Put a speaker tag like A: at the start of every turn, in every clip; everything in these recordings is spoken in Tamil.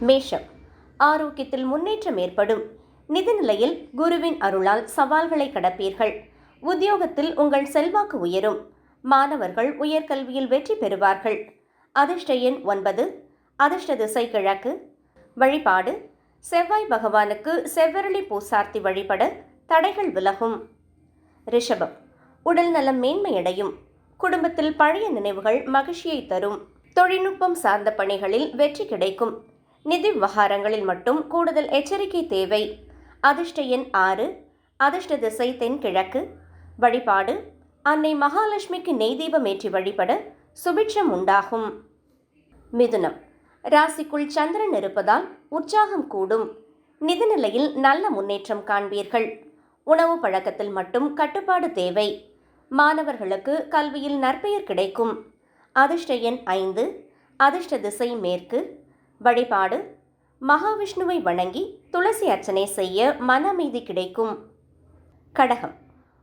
A: மேஷம், ஆரோக்கியத்தில் முன்னேற்றம் ஏற்படும். நிதிநிலையில் குருவின் அருளால் சவால்களை கடப்பீர்கள். உத்தியோகத்தில் உங்கள் செல்வாக்கு உயரும். மாணவர்கள் உயர்கல்வியில் வெற்றி பெறுவார்கள். அதிர்ஷ்ட எண் 9. அதிர்ஷ்ட திசை கிழக்கு. வழிபாடு செவ்வாய் பகவானுக்கு செவ்வரளி பூசார்த்தி வழிபட தடைகள் விலகும். ரிஷபம், உடல் நலம் மேன்மையடையும். குடும்பத்தில் பழைய நினைவுகள் மகிழ்ச்சியை தரும். தொழில்நுட்பம் சார்ந்த பணிகளில் வெற்றி கிடைக்கும். நிதி விவகாரங்களில் மட்டும் கூடுதல் எச்சரிக்கை தேவை. அதிர்ஷ்ட எண் 6. அதிர்ஷ்ட திசை தென்கிழக்கு. வழிபாடு அன்னை மகாலட்சுமிக்கு நெய் தீபம் ஏற்றி வழிபட சுபிட்சம் உண்டாகும். மிதுனம், ராசிக்குள் சந்திரன் இருப்பதால் உற்சாகம் கூடும். நிதிநிலையில் நல்ல முன்னேற்றம் காண்பீர்கள். உணவு பழக்கத்தில் மட்டும் கட்டுப்பாடு தேவை. மாணவர்களுக்கு கல்வியில் நற்பெயர் கிடைக்கும். அதிர்ஷ்ட எண் 5. அதிர்ஷ்ட திசை மேற்கு. வழிபாடு மகாவிஷ்ணுவை வணங்கி துளசி அர்ச்சனை செய்ய மன அமைதி கிடைக்கும். கடகம்,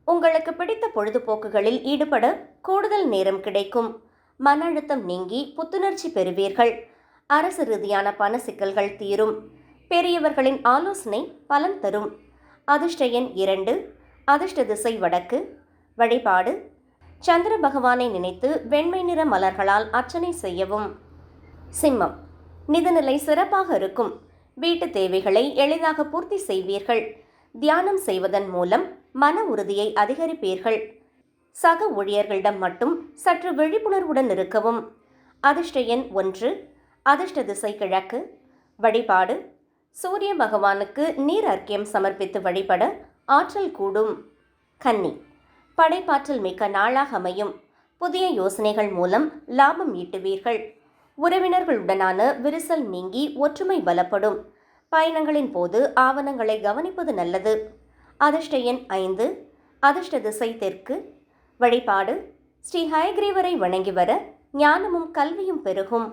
A: உங்களுக்கு பிடித்த பொழுதுபோக்குகளில் ஈடுபட கூடுதல் நேரம் கிடைக்கும். மன அழுத்தம் நீங்கி புத்துணர்ச்சி பெறுவீர்கள். அரசு ரீதியான பண சிக்கல்கள் தீரும். பெரியவர்களின் ஆலோசனை பலன் தரும். அதிர்ஷ்ட எண் 2. அதிர்ஷ்ட திசை வடக்கு. வழிபாடு சந்திர பகவானை நினைத்து வெண்மை நிற மலர்களால் அர்ச்சனை செய்யவும். சிம்மம், நிதிநிலை சிறப்பாக இருக்கும். வீட்டு தேவைகளை எளிதாக பூர்த்தி செய்வீர்கள். தியானம் செய்வதன் மூலம் மன உறுதியை அதிகரிப்பீர்கள். சக ஊழியர்களிடம் மட்டும் சற்று விழிப்புணர்வுடன் இருக்கவும். அதிர்ஷ்ட எண் 1. அதிர்ஷ்ட திசை கிழக்கு. வழிபாடு சூரிய பகவானுக்கு நீர் அர்க்கியம் சமர்ப்பித்து வழிபட ஆற்றல் கூடும். கன்னி, படைப்பாற்றல் மிக்க நாளாக அமையும். புதிய யோசனைகள் மூலம் லாபம் ஈட்டுவீர்கள். உறவினர்களுடனான விரிசல் நீங்கி ஒற்றுமை பலப்படும். பயணங்களின் போது ஆவணங்களை கவனிப்பது நல்லது. அதிர்ஷ்ட எண் 5. அதிர்ஷ்ட திசை தெற்கு. வழிபாடு ஸ்ரீ ஹயக்ரீவரை வணங்கி வர ஞானமும் கல்வியும் பெருகும்.